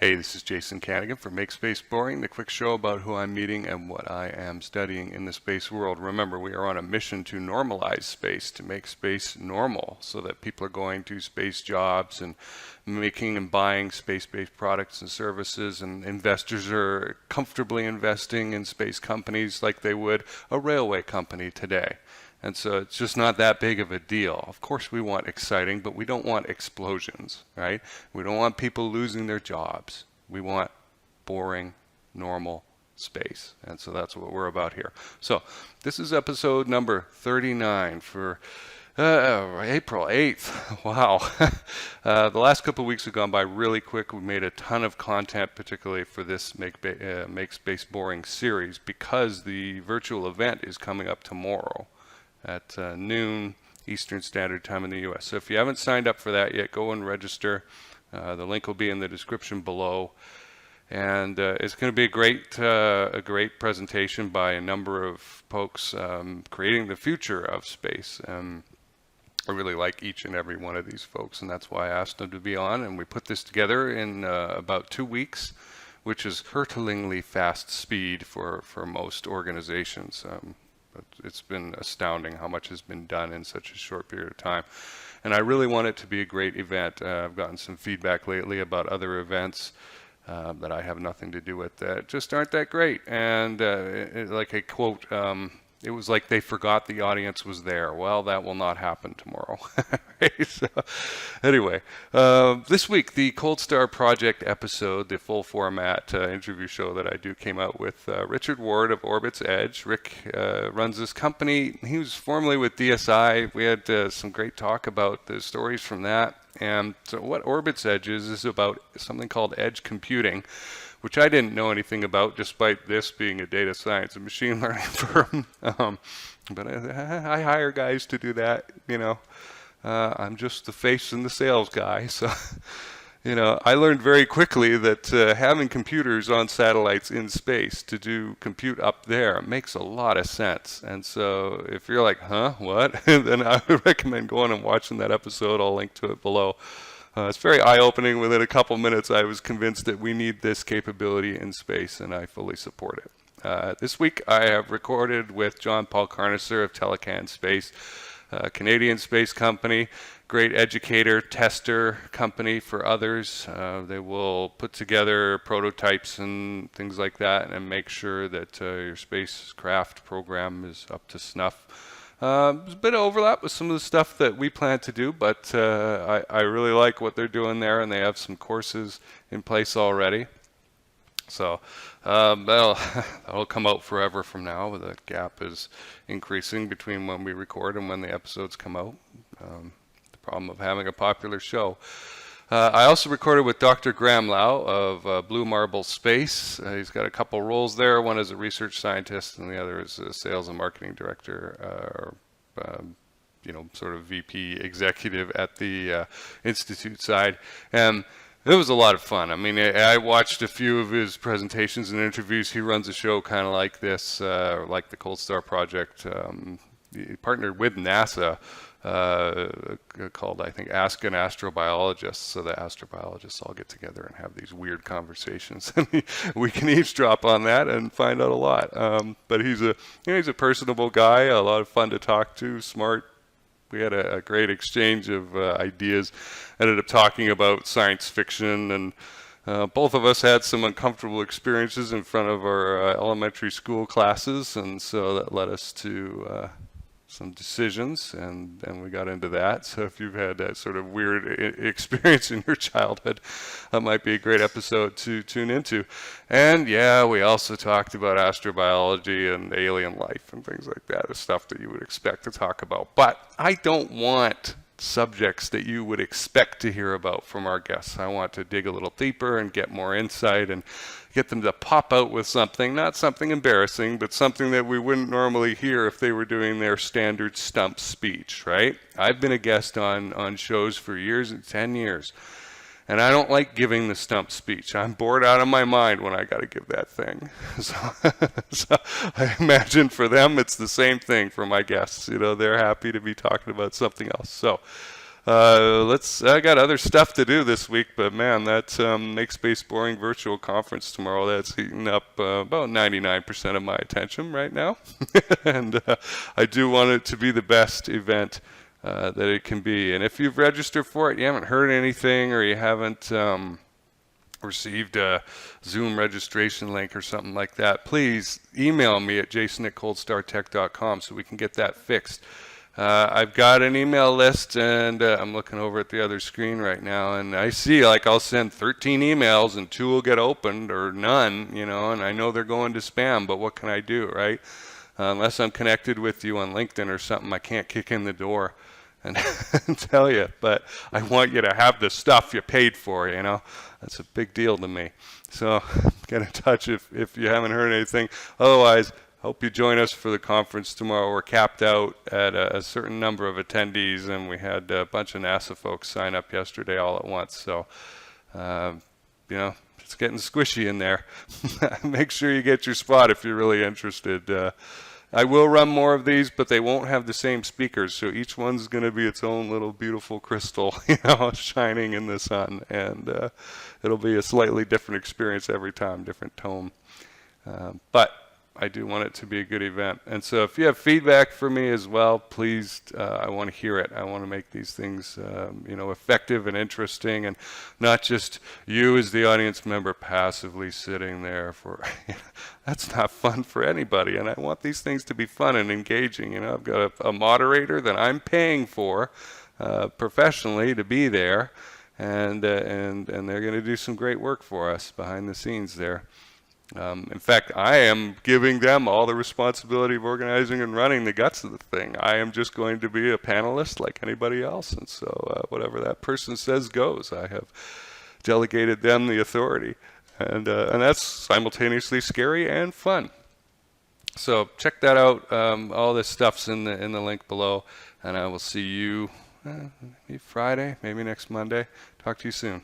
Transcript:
Hey, this is Jason Kanigan for Make Space Boring, the quick show about who I'm meeting and what I am studying in the space world. Remember, we are on a mission to normalize space, to make space normal, so that people are going to space jobs and making and buying space-based products and services, and investors are comfortably investing in space companies like they would a railway company today. And so it's just not that big of a deal. Of course we want exciting, but we don't want explosions, right? We don't want people losing their jobs. We want boring, normal space. And so that's what we're about here. So this is episode number 39 for April 8th. Wow. The last couple of weeks have gone by really quick. We made a ton of content, particularly for this Make Space Boring series, because the virtual event is coming up tomorrow at noon Eastern Standard Time in the U.S. So if you haven't signed up for that yet, go and register. The link will be in the description below. And it's going to be a great presentation by a number of folks creating the future of space. I really like each and every one of these folks, and that's why I asked them to be on. And we put this together in about 2 weeks, which is hurtlingly fast speed for most organizations. But it's been astounding how much has been done in such a short period of time. And I really want it to be a great event. I've gotten some feedback lately about other events that I have nothing to do with that just aren't that great. And like a quote, it was like they forgot the audience was there. Well, that will not happen tomorrow. So, anyway, this week, the Cold Star Project episode, the full format interview show that I do, came out with Richard Ward of OrbitsEdge. Rick runs this company. He was formerly with DSI. We had some great talk about the stories from that. And so what OrbitsEdge is about something called edge computing, which I didn't know anything about, despite this being a data science and machine learning firm. But I hire guys to do that, you know. I'm just the face and the sales guy. So, you know, I learned very quickly that having computers on satellites in space to do compute up there makes a lot of sense. And so if you're like, huh, what? Then I would recommend going and watching that episode. I'll link to it below. It's very eye-opening. Within a couple minutes, I was convinced that we need this capability in space, and I fully support it. This week, I have recorded with John Paul Carnicer of Telecan Space, a Canadian space company, great educator, tester company for others. They will put together prototypes and things like that and make sure that your spacecraft program is up to snuff. There's a bit of overlap with some of the stuff that we plan to do, but I really like what they're doing there, and they have some courses in place already. So that'll come out forever from now. The gap is increasing between when we record and when the episodes come out. The problem of having a popular show. I also recorded with Dr. Graham Lau of Blue Marble Space. He's got a couple roles there. One as a research scientist, and the other as a sales and marketing director, you know, sort of VP executive at the Institute side. And it was a lot of fun. I mean, I watched a few of his presentations and interviews. He runs a show kind of like this, like the Cold Star Project. He partnered with NASA. Called, I think, Ask an Astrobiologist. So the astrobiologists all get together and have these weird conversations, and we can eavesdrop on that and find out a lot. But he's a personable guy, a lot of fun to talk to, smart. We had a great exchange of ideas. Ended up talking about science fiction, and both of us had some uncomfortable experiences in front of our elementary school classes, and so that led us to some decisions, and we got into that. So if you've had that sort of weird experience in your childhood, that might be a great episode to tune into. And yeah, we also talked about astrobiology and alien life and things like that, the stuff that you would expect to talk about. But I don't want subjects that you would expect to hear about from our guests. I want to dig a little deeper and get more insight and get them to pop out with something, not something embarrassing, but something that we wouldn't normally hear if they were doing their standard stump speech, right? I've been a guest on shows for years and 10 years, and I don't like giving the stump speech. I'm bored out of my mind when I got to give that thing. So I imagine for them it's the same thing for my guests. You know, they're happy to be talking about something else. So I got other stuff to do this week, but man, that Make Space Boring virtual conference tomorrow, that's eating up about 99% of my attention right now. And I do want it to be the best event that it can be. And if you've registered for it, you haven't heard anything, or you haven't received a Zoom registration link or something like that, please email me at jason@coldstartech.com so we can get that fixed. I've got an email list, and I'm looking over at the other screen right now, and I see, like, I'll send 13 emails and 2 will get opened or none, you know, and I know they're going to spam, but what can I do, right? Unless I'm connected with you on LinkedIn or something, I can't kick in the door and tell you, but I want you to have the stuff you paid for, you know. That's a big deal to me. So get in touch if you haven't heard anything. Otherwise, hope you join us for the conference tomorrow. We're capped out at a certain number of attendees, and we had a bunch of NASA folks sign up yesterday all at once. So, you know, it's getting squishy in there. Make sure you get your spot if you're really interested. I will run more of these, but they won't have the same speakers, so each one's going to be its own little beautiful crystal, you know, shining in the sun, and it'll be a slightly different experience every time, different tone. But I do want it to be a good event. And so if you have feedback for me as well, please, I want to hear it. I want to make these things, you know, effective and interesting, and not just you as the audience member passively sitting there for, you know, that's not fun for anybody. And I want these things to be fun and engaging. You know, I've got a moderator that I'm paying for professionally to be there, and they're going to do some great work for us behind the scenes there. In fact, I am giving them all the responsibility of organizing and running the guts of the thing. I am just going to be a panelist like anybody else, and so whatever that person says goes. I have delegated them the authority, and that's simultaneously scary and fun. So check that out. All this stuff's in the link below, and I will see you maybe Friday, maybe next Monday. Talk to you soon.